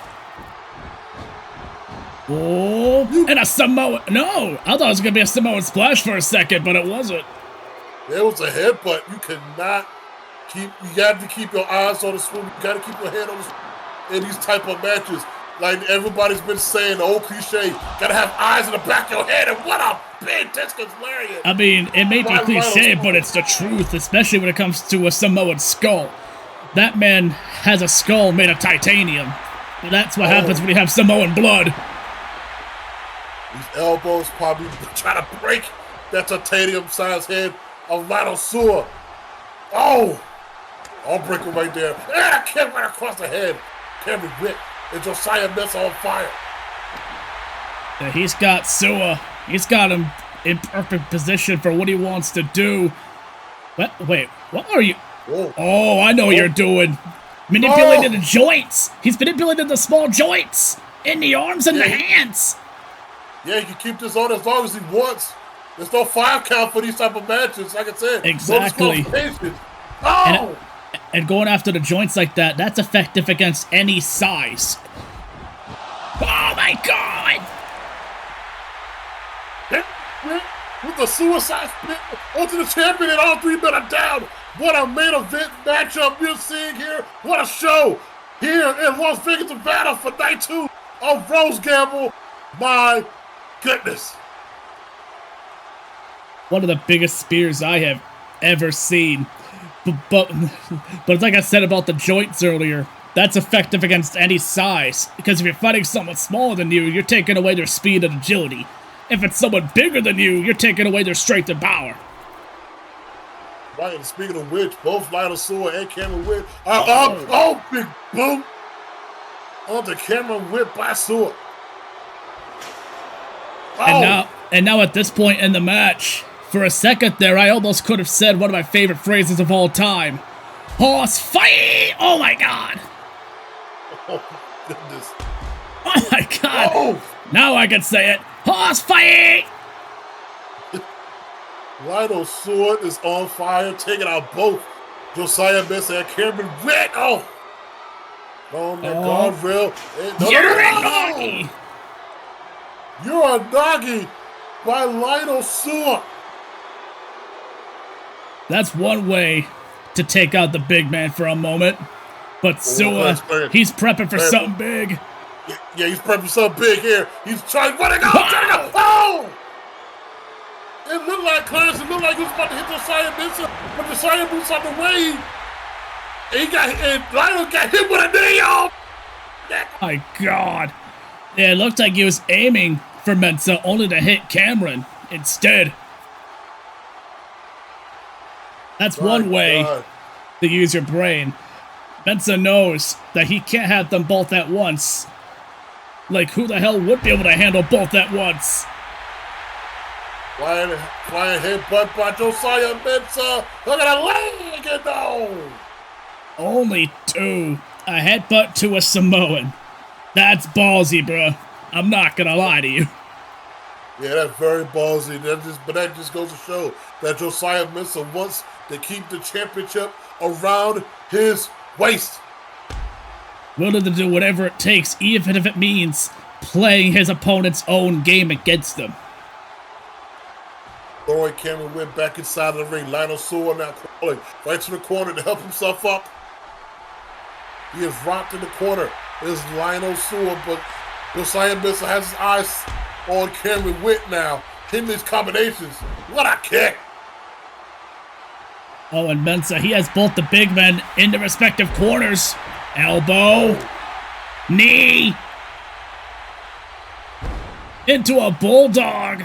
Oh, and a Samoan. No, I thought it was going to be a Samoan splash for a second, but it wasn't. There was a headbutt. You cannot you got to keep your eyes on the screen. You got to keep your head on the screen in these type of matches. Like everybody's been saying, the old cliche, got to have eyes in the back of your head, and what a big discus lariat. I mean, it may be cliche, but it's the truth, especially when it comes to a Samoan skull. That man has a skull made of titanium. That's what happens when you have Samoan blood. These elbows probably trying to break that titanium-sized head of Lionel Sewer. Oh! I'll break him right there. Ah, kick right across the head. Cameron Whitt and Josiah MENSA on fire. Yeah, he's got Sewer. He's got him in perfect position for what he wants to do. Wait, what are you? Whoa. Oh, I know what you're doing. Manipulating the joints. He's manipulating the small joints in the arms and the hands. Yeah, he can keep this on as long as he wants. There's no 5 count for these type of matches, like I said. Exactly. Oh! And going after the joints like that, that's effective against any size. Oh my God! With the suicide spit onto the champion, and all 3 men are down. What a main event matchup you're seeing here. What a show here in Las Vegas, Nevada for night 2 of Rose Gamble. My goodness. One of the biggest spears I have ever seen. But like I said about the joints earlier, that's effective against any size. Because if you're fighting someone smaller than you, you're taking away their speed and agility. If it's someone bigger than you, you're taking away their strength and power. Right, and speaking of which, both Lionel Sewer and Cameron Whitt are up. Oh, big boot on the Cameron Whitt by Sewer. Oh. And now at this point in the match, for a second there, I almost could have said one of my favorite phrases of all time. Horse fight! Oh my God! Oh my goodness. Oh my God! Oh. Now I can say it. Horse fight! Lionel Sewer is on fire, taking out both Josiah MENSA and Cameron Whitt. Oh! On the guardrail. You're a doggy! You're a doggy by Lionel Sewer. That's one way to take out the big man for a moment. But Sewer, he's prepping for something big. Yeah, he's prepping for something big here. He's trying to go. Oh! It looked like Clarence. It looked like he was about to hit Josiah MENSA, but Josiah moves out the way. And Lionel got hit with a knee. Oh! My God. Yeah, it looked like he was aiming for MENSA only to hit Cameron instead. That's one way to use your brain. MENSA knows that he can't have them both at once. Like, who the hell would be able to handle both at once? Flying headbutt by Josiah MENSA. Look at a leg and no. Only 2. A headbutt to a Samoan. That's ballsy, bruh. I'm not gonna lie to you. Yeah, that's very ballsy. But that just goes to show that Josiah MENSA wants to keep the championship around his waist. Willing to do whatever it takes, even if it means playing his opponent's own game against them. Throwing Cameron Whitt back inside of the ring. Lionel Sewell now crawling right to the corner to help himself up. He is rocked in the corner. It's Lionel Sewell, but Josiah MENSA has his eyes on Cameron Whitt now. Hitting these combinations. What a kick! Oh, and MENSA, he has both the big men in the respective corners. Elbow. Knee. Into a bulldog.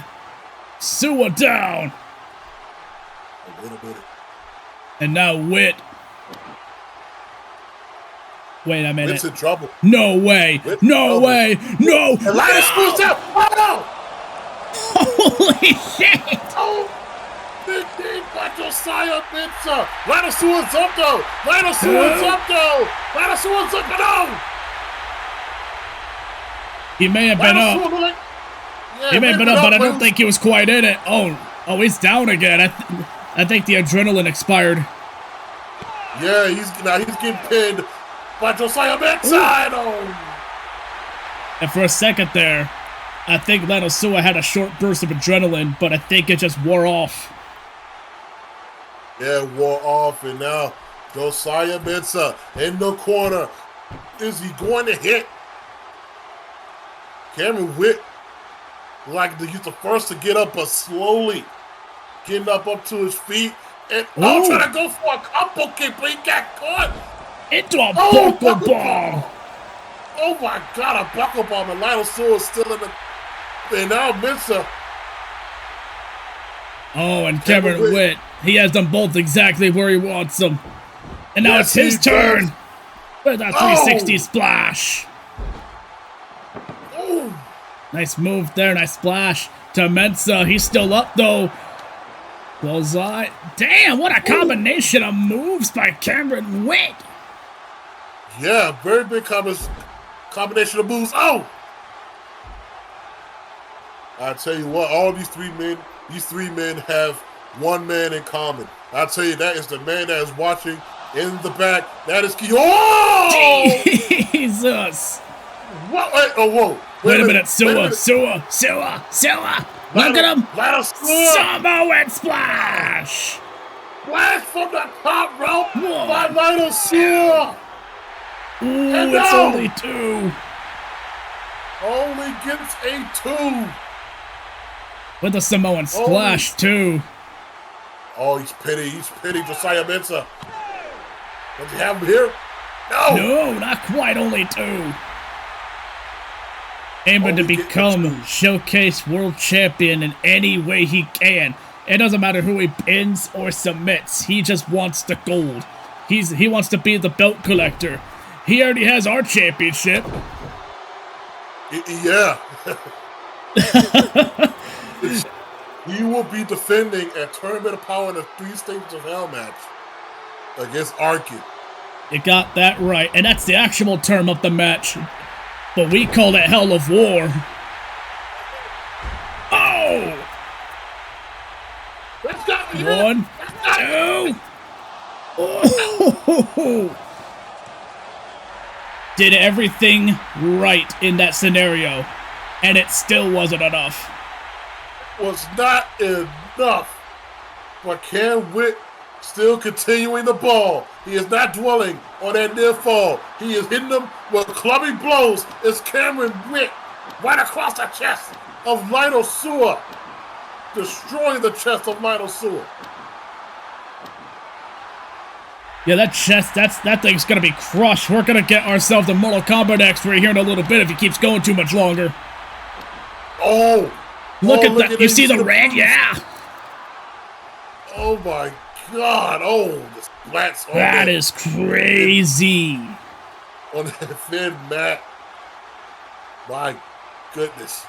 Sewell down. And now Whitt. Wait a minute. Whitt's in trouble. No way. Whitt's no way. No. And Lionel screws out. Oh, Holy shit. no! Big thing by Josiah MENSA. Lionel Sewell's up though. Lionel Sewell's up though. Lionel Sewell's up. No! He may have been Lionel up. Sewell, like, yeah, He may have been up, but I don't but think he was quite in it. Oh, he's down again. I think the adrenaline expired. Yeah, he's getting pinned by Josiah MENSA. And for a second there, I think Lionel Sewell had a short burst of adrenaline, but I think it just wore off. Yeah, wore off, and now Josiah MENSA in the corner. Is he going to hit? Cameron Whitt, like he's the first to get up, but slowly getting up to his feet. And trying to go for a couple kick, but he got caught. Into a buckle bomb. Oh my God, a buckle bomb, and Lionel Sewell is still in the. And now MENSA. Oh, and Cameron Whitt, he has them both exactly where he wants them. And now it's his turn with a 360 splash. Oh. Nice move there, nice splash to MENSA. He's still up though. Bullseye. Damn, what a combination of moves by Cameron Whitt. Yeah, very big combination of moves. Oh! I tell you what, all these three men have one man in common. I tell you, that is the man that is watching in the back. That is key. Oh! Jesus. What? Wait, oh, whoa. Wait a minute. Sewell. Look at him. Samoan splash. Splash from the top rope by Lionel Sewell. Ooh, it's only two. Only gets a 2. With a Samoan splash, too. Oh, he's pity Josiah MENSA. Does he have him here? No, not quite, only 2. Aiming to become Showcase World Champion in any way he can. It doesn't matter who he pins or submits. He just wants the gold. He wants to be the belt collector. He already has our championship. Yeah. He will be defending a Tournament of Power in a 3 Stages of Hell match against Arkin. You got that right, and that's the actual term of the match. But we call it Hell of War. Oh! Let's go! 1, 2. Oh! Did everything right in that scenario, and it still wasn't enough. Was not enough. But Cam Whitt still continuing the ball. He is not dwelling on that near fall. He is hitting them with clubby blows. It's Cameron Whitt right across the chest of Lionel Sewell. Destroying the chest of Lionel Sewell. Yeah, that chest, that thing's gonna be crushed. We're gonna get ourselves a Mortal Kombat X-ray here in a little bit if he keeps going too much longer. Oh! Look at that. You see the red? Yeah. Oh my God. Oh, the splats. That is crazy. On that thin mat. My goodness.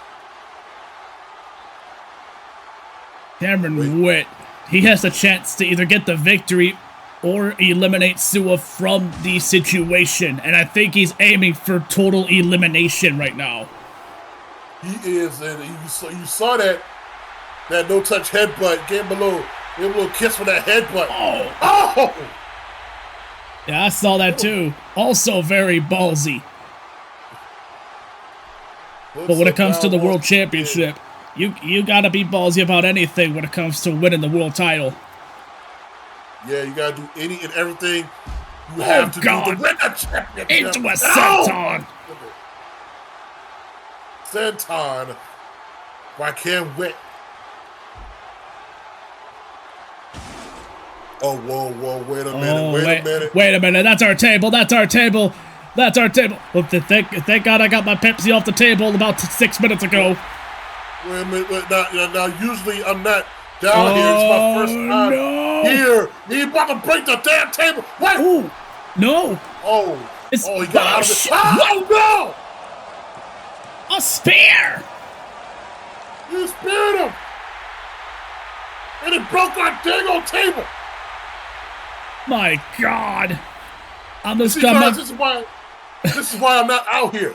Cameron Whitt, he has a chance to either get the victory or eliminate Sewell from the situation. And I think he's aiming for total elimination right now. He is, and you saw that no touch headbutt. Gave him a little kiss for that headbutt. Oh! Yeah, I saw that too. Also very ballsy. But when it comes to the World Championship, you gotta be ballsy about anything when it comes to winning the world title. Yeah, you gotta do any and everything you have to do to win the championship. Into a senton. Senton. I can't win. Oh, whoa, wait a minute, Wait a minute, that's our table. Well, thank God I got my Pepsi off the table about 6 minutes ago. Wait a minute, now usually I'm not down here. It's my first time here. He about to break the damn table. What? Ooh, no. He got out of it. Oh, no! A spear! You speared him! And it broke our dang old table! My God! I'm just This is why I'm not out here.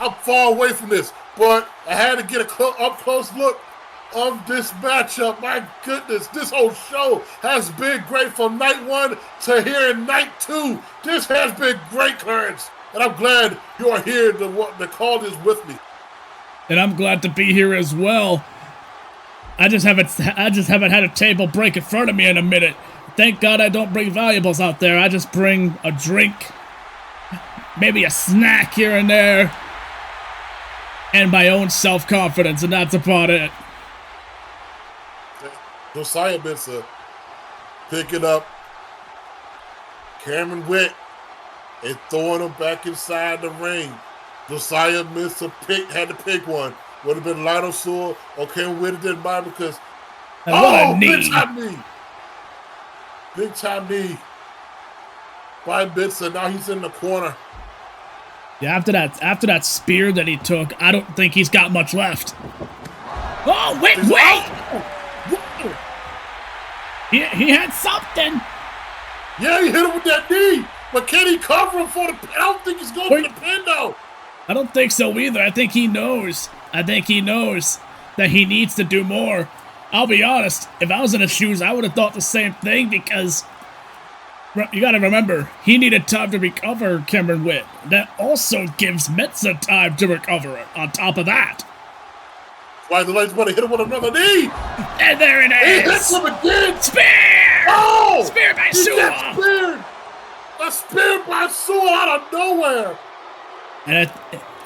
I'm far away from this. But I had to get a up-close look of this matchup. My goodness, this whole show has been great from night 1 to here in night 2. This has been great, Clarence. And I'm glad you are here to call this with me. And I'm glad to be here as well. I just haven't had a table break in front of me in a minute. Thank God I don't bring valuables out there. I just bring a drink, maybe a snack here and there, and my own self-confidence, and that's about it. Josiah MENSA picking up Cameron Whitt and throwing him back inside the ring. Josiah MENSA had to pick one. Would have been Lionel Sewell or Cameron Whitt. It didn't matter because what a knee. Big time knee by MENSA. Now he's in the corner. Yeah, after that spear that he took, I don't think he's got much left. Oh, wait! He had something. Yeah, he hit him with that knee. But can he cover him for the pin? I don't think he's going for the pin, though. I don't think so either. I think he knows that he needs to do more. I'll be honest, if I was in his shoes, I would have thought the same thing because you gotta remember, he needed time to recover Cameron Whitt. That also gives MENSA time to recover on top of that. Why the lights want to hit him with another knee? And there it is! He hits him again! Spear! Oh! Spear by Sewell! A spear by Sewell out of nowhere! And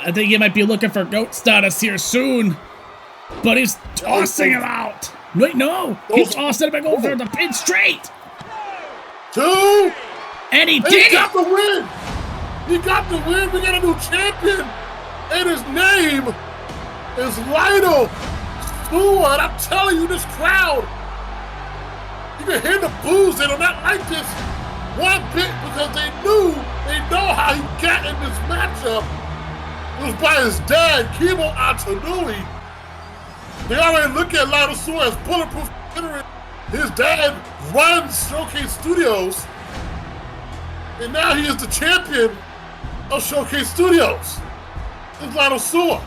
I think he might be looking for GOAT status here soon. But he's tossing him out. Wait, no! He's tossing him over for the pin straight! 2! And he did He got the win! He got the win! We got a new champion! And his name is Lionel Sewell. And I'm telling you, this crowd, you can hear the boos. They do not like this one bit because they know how he got in this matchup. It was by his dad, Antoine. They already look at Lionel Sewell as bulletproof considering his dad runs Showcase Studios, and now he is the champion of Showcase Studios. It's Lionel Sewell.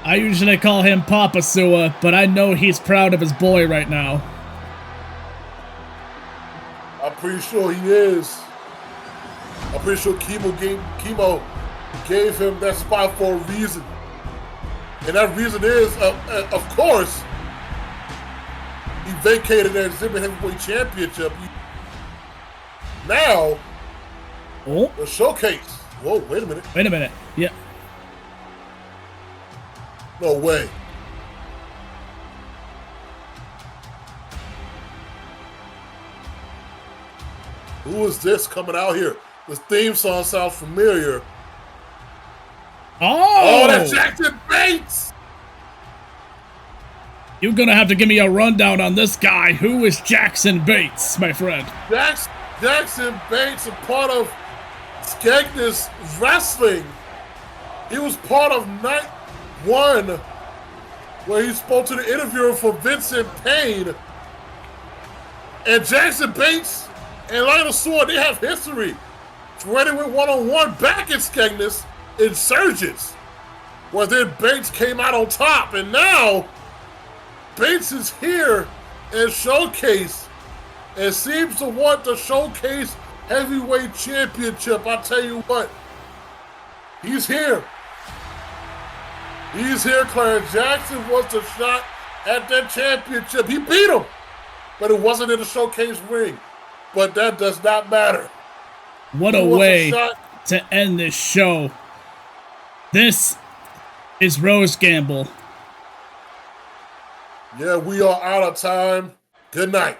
I usually call him Papa Sewell, but I know he's proud of his boy right now. I'm pretty sure he is. I'm pretty sure Chemo gave him that spot for a reason. And that reason is, of course, he vacated that Zimmer Heavyweight Championship. Now, the Showcase. Whoa, wait a minute. Yeah. No way. Who is this coming out here? This theme song sounds familiar. Oh, that's Jackson Bates! You're gonna have to give me a rundown on this guy. Who is Jackson Bates, my friend? Jackson Bates, a part of Skegness Wrestling. He was part of Night 1, where he spoke to the interviewer for Vincent Payne. And Jackson Bates and Lionel Sewell, they have history. When they went one-on-one back in Skegness, insurgents, where then Bates came out on top, and now Bates is here and showcase and seems to want the showcase heavyweight championship. I tell you what, he's here. He's here. Clarence Jackson wants a shot at that championship. He beat him, but it wasn't in the showcase ring. But that does not matter. What a way to end this show. This is Rose Gamble. Yeah, we are out of time. Good night.